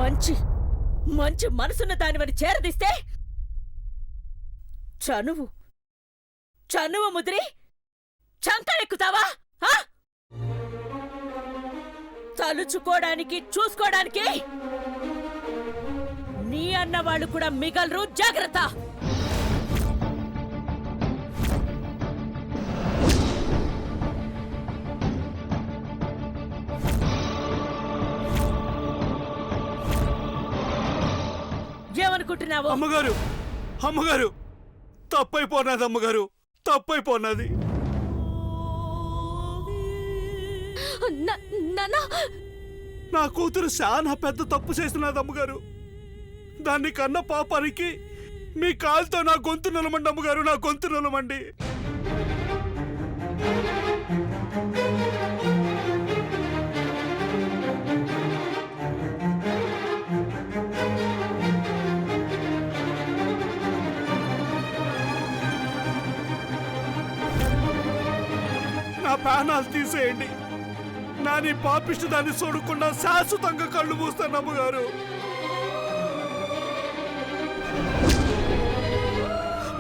మంచి మంచి మనసున్న దానివని చేరదీస్తే చనువు ముదిరి చంకనెక్కుతావా? తలుచుకోడానికి చూసుకోడానికి నీ అన్నవాళ్ళు కూడా మిగలరు. జాగ్రత్త. ఏమనుకుంటున్నావు? అమ్మగారు తప్పైపోనాది. అమ్మగారు తప్పైపోనాది. నా కూతురు చాలా పెద్ద తప్పు చేస్తున్నది అమ్మగారు. దాన్ని కన్న పాపానికి మీ కాలుతో నా గొంతు నిలమండి అమ్మగారు, నా గొంతు నిలమండి. నా ప్రాణాలు తీసేయండి. నా నీ పాపిష్టి దాన్ని చూడకుండా శాశ్వతంగా కళ్ళు మూస్తాను అమ్మగారు.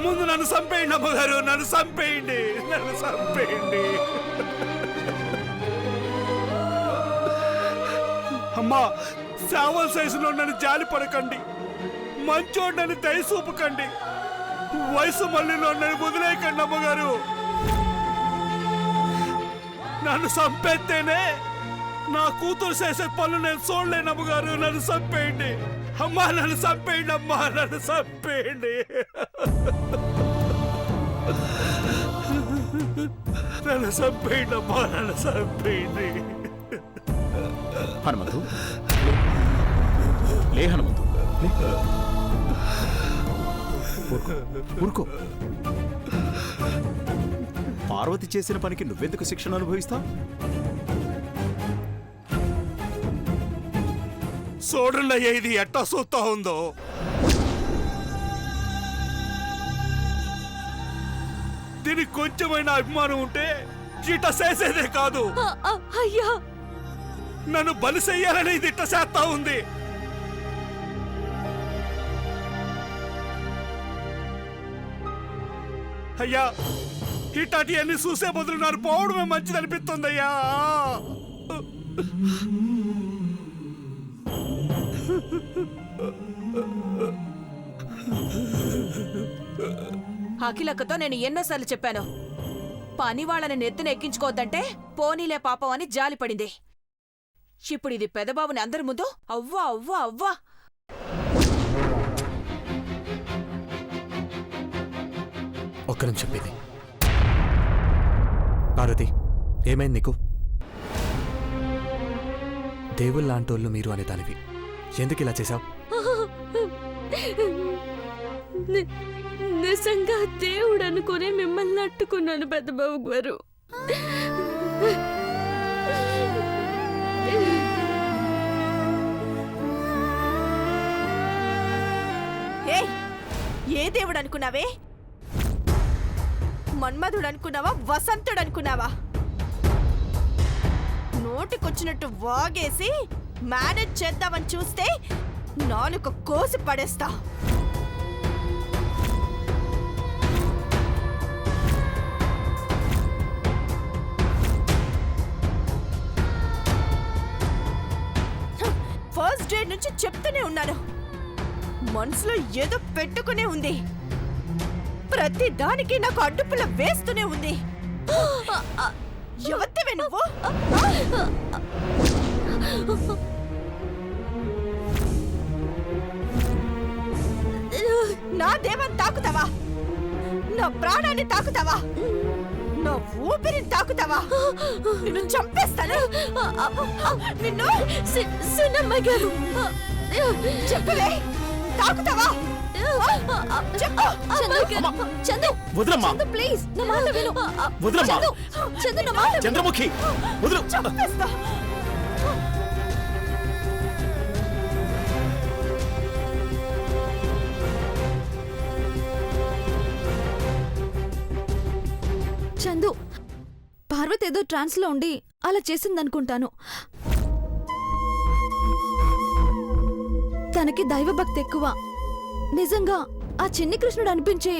ముందు నన్ను చంపేయండి అమ్మగారు, నన్ను చంపేయండి, నన్ను చంపేయండి. అమ్మా, సేవల సైజులో నన్ను జాలి పడకండి, మంచోడ్నని దయ చూపకండి, వయసు మళ్ళీలో నన్ను వదిలేయకండి అమ్మగారు. నన్ను చంపేస్తేనే నా కూతురు చేసే పనులు నేను చూడలేను అమ్మగారు. నన్ను చంపేయండి అమ్మా, నన్ను చంపేయండి అమ్మా, నన్ను చంపేయండి, నన్ను చంపేయండి అమ్మా, నన్ను చంపేయండి. హనుమంతు, లే హనుమంతు, ఊరుకో. పార్వతి చేసిన పనికి నువ్వెందుకు శిక్షణ అనుభవిస్తావు? చూడండి ఇది ఎట్టా చూస్తా ఉందో. దీనికి కొంచెమైనా అభిమానం ఉంటే ఇట్ట చేసేదే కాదు. అయ్యా, నన్ను బలి చెయ్యాలని ఇది ఇట్ట చేస్తా ఉంది. అయ్యా, ఇట్లాంటి అన్ని చూసే బదులు నాకు పోవడమే మంచిది అనిపిస్తుందయ్యా. అఖిలక్కతో నేను ఎన్నోసార్లు చెప్పాను, పని వాళ్ళని నెత్తిన ఎక్కించుకోవద్దంటే పోనీలే పాపం అని జాలి పడింది. ఇప్పుడు ఇది పెదబాబుని అందరి ముందు అవ్వా అవ్వా అవ్వా. ఒక్క నిమిషం ఇది. పార్వతి, ఏమైంది నీకు? దేవుళ్ళాంటోళ్ళు మీరు అనే దానివి, ఎందుకు ఇలా చేశావు? నిజంగా దేవుడు అనుకునే మిమ్మల్ని అట్టుకున్నాను పెద్దబాబు గారు. ఏ దేవుడు అనుకున్నావే? మన్మధుడు అనుకున్నావా, వసంతుడు అనుకున్నావా? నోటికొచ్చినట్టు వాగేసి మేనేజ్ చేద్దామని చూస్తే నాలుక కోసి పడేస్తా. ఫస్ట్ డే నుంచి చెప్తూనే ఉన్నాను, మనసులో ఏదో పెట్టుకునే ఉంది, ప్రతి దానికి నాకు అడ్డుపుల్ల వేస్తూనే ఉంది. ఎవరివే నువ్వు? నా దేవాన్ని తాకుతావా? నా ప్రాణాన్ని తాకుతావా? నా ఊపిరిని తాకుతావా? నిన్ను చంపేస్తాను. నిన్ను సున్నమ్మ గారు చెప్పలే, తాకుతావా? చందు, ప్లీజ్ నా మాట విను. చందు, నా మాట. చంద్రముఖి, వదులు. చంపేస్తా. చందు, పార్వతి ఏదో ట్రాన్స్ లో ఉండి అలా చేసిందనుకుంటాను. తనకి దైవభక్తి ఎక్కువ. నిజంగా ఆ చిన్ని కృష్ణుడు అనిపించి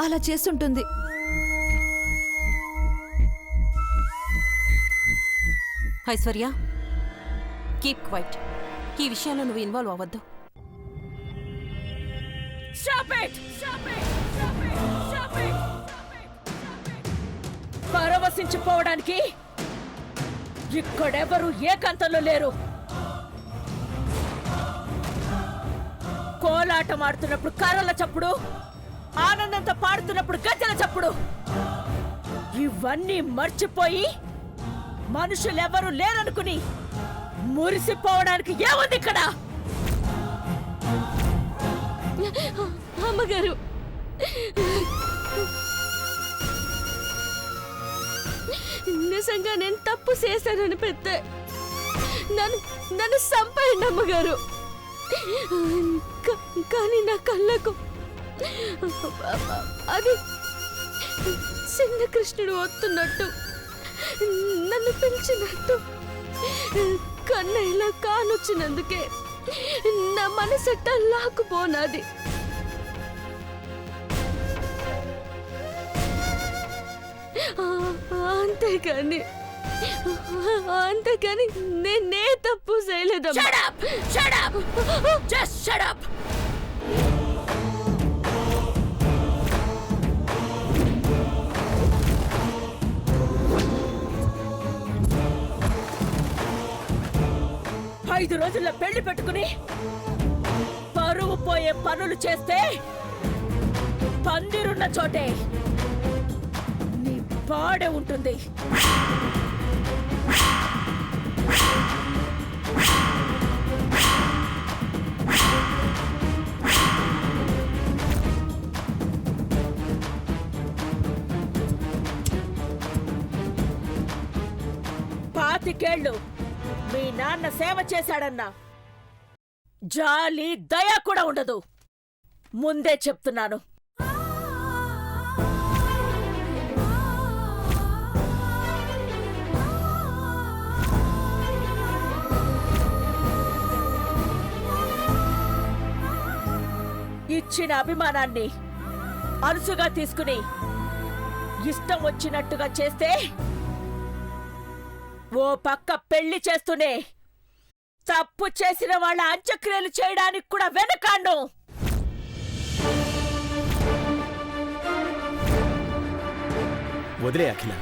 అలా చేస్తుంటుంది. Aishwarya, keep quiet. ఈ విషయంలో నువ్వు ఇన్వాల్వ్ అవ్వద్దు. పరవశించిపోవడానికి ఇక్కడెవరు ఏకాంతంలో లేరు. కోలాటం ఆడుతున్నప్పుడు కర్రల చప్పుడు, ఆనందంతో పాడుతున్నప్పుడు గజ్జల చప్పుడు, ఇవన్నీ మర్చిపోయి మనుషులెవరూ లేరనుకుని మురిసిపోవడానికి ఏముంది ఇక్కడ? అమ్మగారు, నిజంగా నేను తప్పు చేశానని పెద్ద నన్ను చంపండి అమ్మగారు. కానీ నా కళ్ళకు అది చిన్న కృష్ణుడు వస్తున్నట్టు, నన్ను పిలిచినట్టు కన్నయ్యలా కానొచ్చినందుకే నా మనసెట్ట లాక్కుపోనాది. అంతేకాని నేనే తప్పు చేయలేదమ్మా. ఐదు రోజుల్లో పెళ్లి పెట్టుకుని పరువు పోయే పనులు చేస్తే పందిరున్న చోటే నీ పాడే ఉంటుంది. పాతికేళ్ళు మీ నాన్న సేవ చేశాడన్నా జాలి దయ కూడా ఉండదు. ముందే చెప్తున్నాను. ఇచ్చిన అభిమానాన్ని అలుసుగా తీసుకుని ఇష్టం వచ్చినట్టుగా చేస్తే ఓ పక్క పెళ్లి చేస్తూనే తప్పు చేసిన వాళ్ళ అంత్యక్రియలు చేయడానికి కూడా వెనకాండు. వదిలే అఖిల.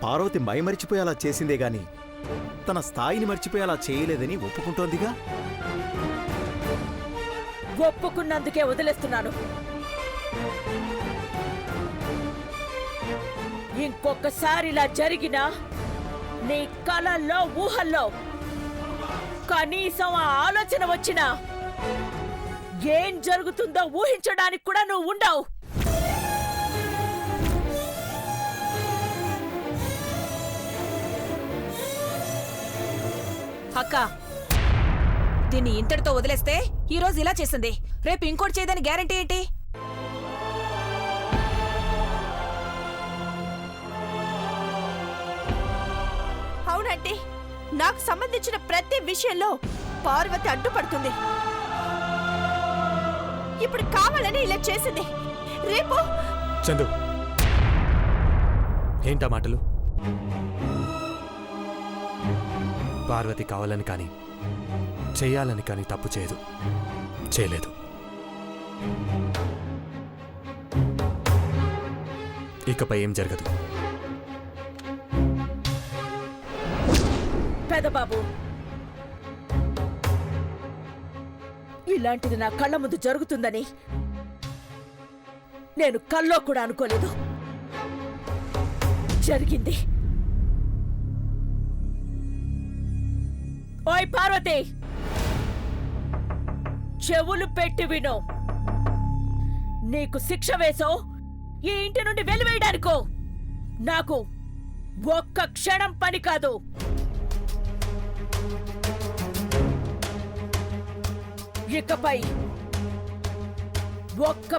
పార్వతి మైమరిచిపోయేలా చేసిందే గాని తన స్థాయిని మర్చిపోయేలా చేయలేదని ఒప్పుకుంటోందిగా. ఒప్పుకున్నందుకే వదిలేస్తున్నాను. ఇంకొకసారి ఇలా జరిగినా నీ కలల్లో ఊహల్లో కనీసం ఆ ఆలోచన వచ్చినా ఏం జరుగుతుందో ఊహించడానికి కూడా నువ్వు ఉండవు. అక్క, దీన్ని ఇంతటితో వదిలేస్తే ఈరోజు ఇలా చేసింది, రేపు ఇంకోటి చేయదని గ్యారంటీ ఏంటి? అవునంటే నాకు సంబంధించిన ప్రతి విషయంలో పార్వతి అడ్డుపడుతుంది. ఇప్పుడు కావాలని ఇలా చేసింది, రేపు చందు, ఏంటా మాటలు? పార్వతి కావాలని కానీ చెయ్యాలని కానీ తప్పు చేయదు, చేయలేదు. ఇకపై ఏం జరగదు. పెదబాబు, ఇలాంటిది నా కళ్ళ ముందు జరుగుతుందని నేను కల్లో కూడా అనుకోలేదు. జరిగింది. ఓయ్ పార్వతి, చెవులు పెట్టి వినో. నీకు శిక్ష వేసో ఈ ఇంటి నుండి వెలివేయడానికో నాకు ఒక్క క్షణం పని కాదు. ఇకపై ఒక్క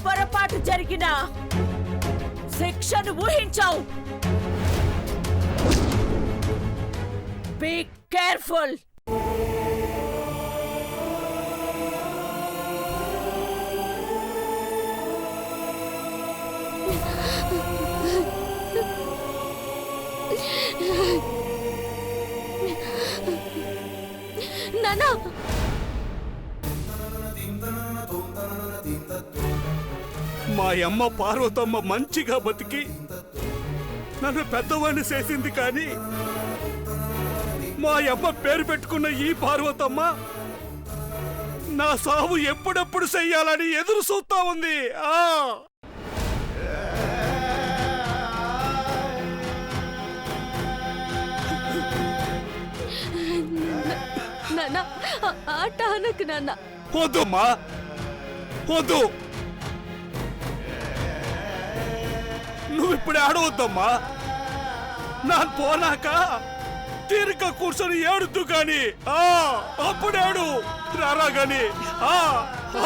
పొరపాటు జరిగినా శిక్షను ఊహించావు. Be careful. నానా మా అమ్మ పార్వతమ్మ మంచిగా బతికి నన్ను పెద్దవాడిని చేసింది కానీ మా అమ్మ పేరు పెట్టుకున్న ఈ పార్వతమ్మ నా సావు ఎప్పుడెప్పుడు చెయ్యాలని ఎదురు చూస్తా ఉంది. నానా ఆట అనకు నాన్న. వద్దమ్మా, వద్దు. నువ్విప్పుడే ఆడవద్దమ్మా. ನಾನು పోనాక తీరిక కూర్చొని ఏడుద్దు గాని అప్పుడేడు రారా గాని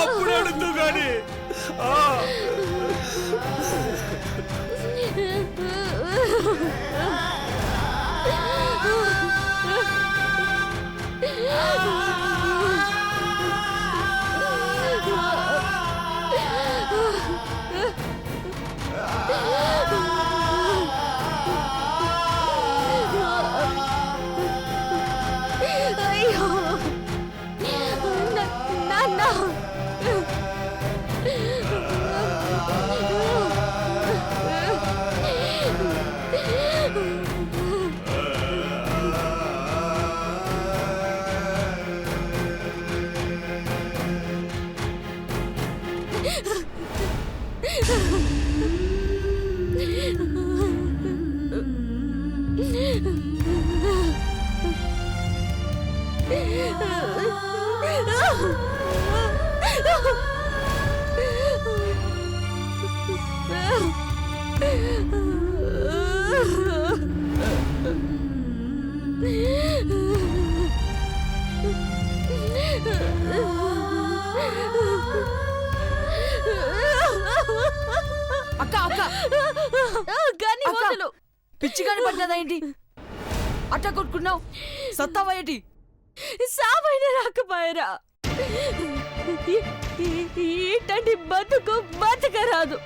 అప్పుడేడుద్దు గాని అయ్యో నాన్న అక్క అక్క కానీ వదలు. పిచ్చిగాని పడ్డదా ఏంటి? అట్ట కొట్టుకున్నావు, సత్తావా ఏంటి? సావైన రాకపోయారా? ఈటంటి బతుకు బతకరాదు.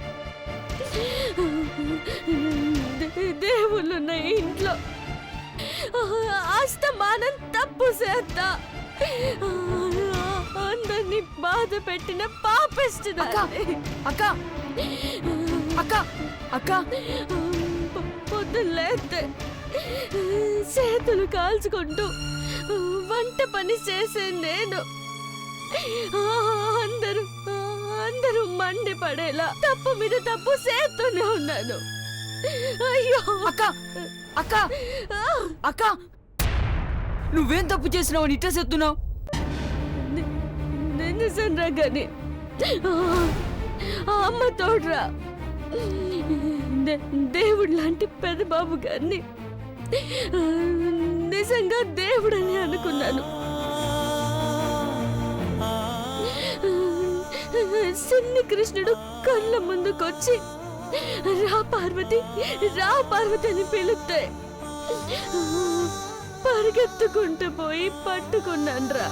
దేవుళ్ళున్న ఇంట్లో అస్తమానం తప్పు చేస్తా అందరినీ బాధ పెట్టిన పాపిస్తున్నా. అక్క అక్క అక్క పొద్దులేస్తే చేతులు కాల్చుకుంటూ వంట పని చేసే నేను అందరూ మండిపడేలా తప్పు మీద తప్పు చేస్తూనే ఉన్నాను. అయ్యో అక్క అక్క అక్క నువ్వేం తప్పు చేసినావు అని ఇట్లా చెప్తున్నావు? నిజంగా గాని అమ్మ తోడ్రా దేవుడు లాంటి పెద్దబాబు గారిని నిజంగా దేవుడని అనుకున్నాను. సిన్ని కృష్ణుడు కళ్ళ ముందుకొచ్చి రా పార్వతి అని పిలుస్తే పరిగెత్తుకుంటూ పోయి పట్టుకున్నాన్రా.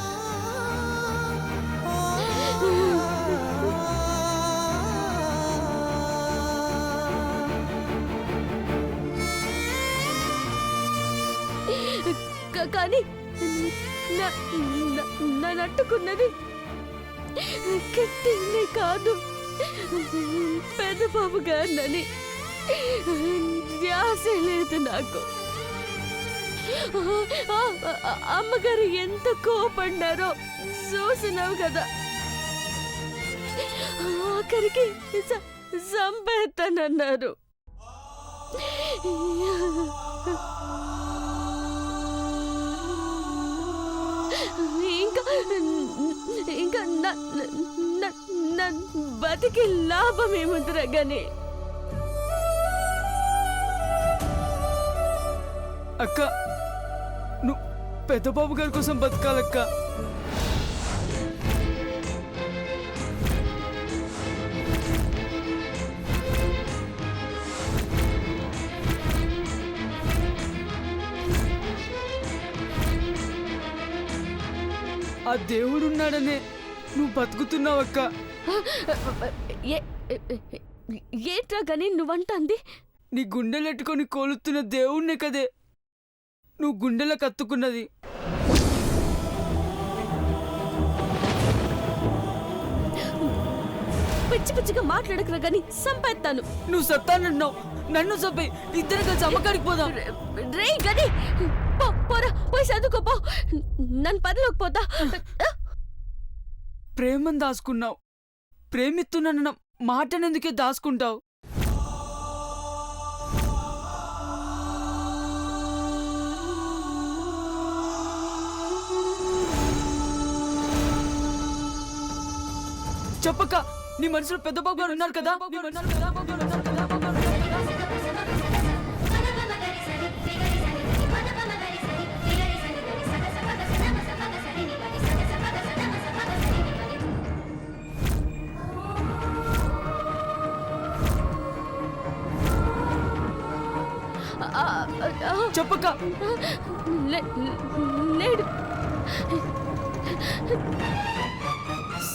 కానీ నట్టుకున్నది కిట్టినే కాదు, పెద్దబాబు గారినని ధ్యాస లేదు నాకు. అమ్మగారు ఎంత కోపడ్డారో చూసినావు కదా. ఆఖరికి చంపేస్తానన్నారు. ఇంకా బతికి లాభం ఏముందిరా గాని. అక్క నువ్వు పెద్దబాబు గారి కోసం బతకాలక్క. దేవుడున్నాడనే నువ్వు బతుకుతున్నావక్క. ఏంట్రా గని నువ్వంటాంది? నీ గుండెలెట్టుకొని కోలుతున్న దేవుణ్ణే కదే నువ్వు గుండెల కత్తుకున్నది. పిచ్చి పిచ్చిగా మాట్లాడకరా గని సంపేస్తాను. నువ్వు సత్తానన్నావు, నన్ను చంపే, ఇద్దరు కలిసి అమ్మకాడికి పోదాం. రే గని పోరా, పోయి చదువుకోపో. నన్ను పనిలోకి పోతా. ప్రేమను దాచుకున్నావు, ప్రేమిస్తున్నానన్న మాటనెందుకే దాచుకుంటావు? చెప్పక్క, నీ మనసులో పెద్ద బాబు గారు ఉన్నారు కదా? చెప్పక్క. లేడు.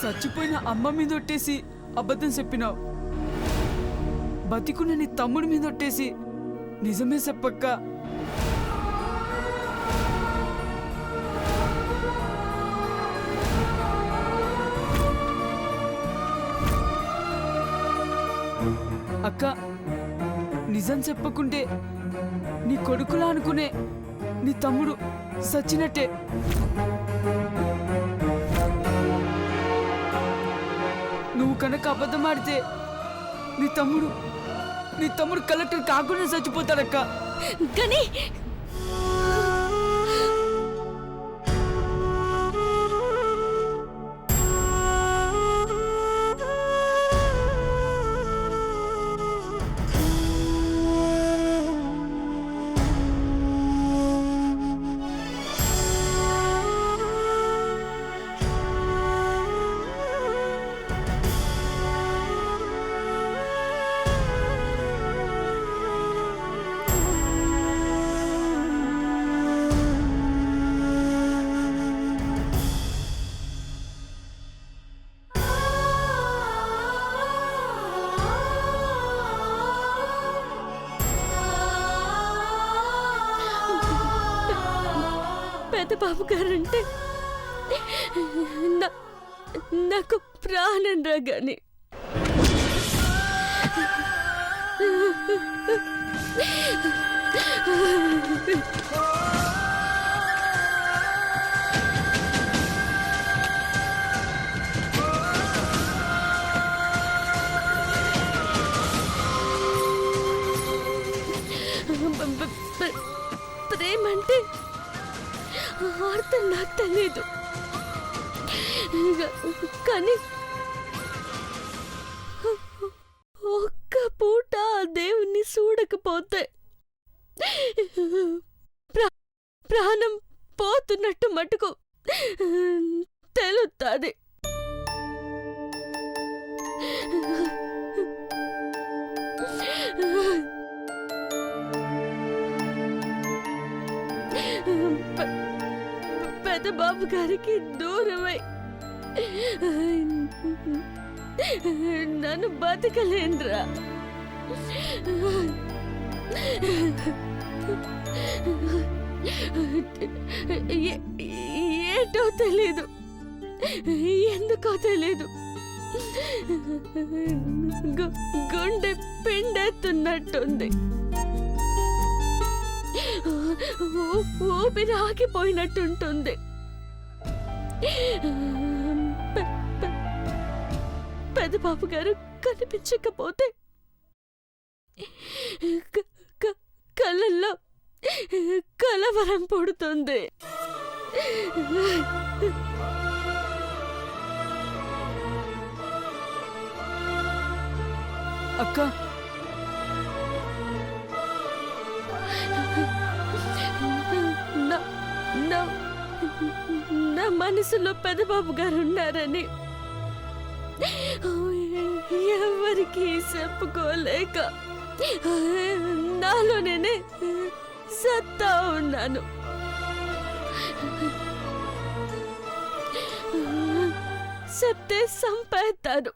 చచ్చిపోయిన అమ్మ మీద ఒట్టేసి అబద్ధం చెప్పినావు, బతికున్న నీ తమ్ముడి మీద ఒట్టేసి నిజమే చెప్పక్క. అక్క, నిజం చెప్పకుంటే నీ కొడుకులా అనుకునే నీ తమ్ముడు సచ్చినట్టే. నువ్వు కనుక అబద్ధం ఆడితే నీ తమ్ముడు కలెక్టర్ కాకుండా చచ్చిపోతాడక్క. గని బాబు గారంటే నాకు ప్రాణం రా గని. ప్రేమంటే అర్థం నాకు తెలియదు, కానీ ఒక్క పూట దేవుణ్ణి చూడకపోతే ప్రాణం పోతున్నట్టు మటుకు తెలుస్తుంది. బాబు గారికి దూరమై నన్ను బతకలేనురా. ఏంటో తెలీదు, ఎందుకో తెలీదు, గుండె పిండెత్తున్నట్టుంది, ఊపిరి ఆగిపోయినట్టుంటుంది. పెద్దబాబు గారు కనిపించకపోతే కళ్ళల్లో కలవరం పుడుతుంది. అక్క, నా మనసులో పెద్దబాబు గారు ఉన్నారని ఎవరికి చెప్పుకోలేక నాలో నేనే సత్తా ఉన్నాను. చెప్తే సంపేస్తాను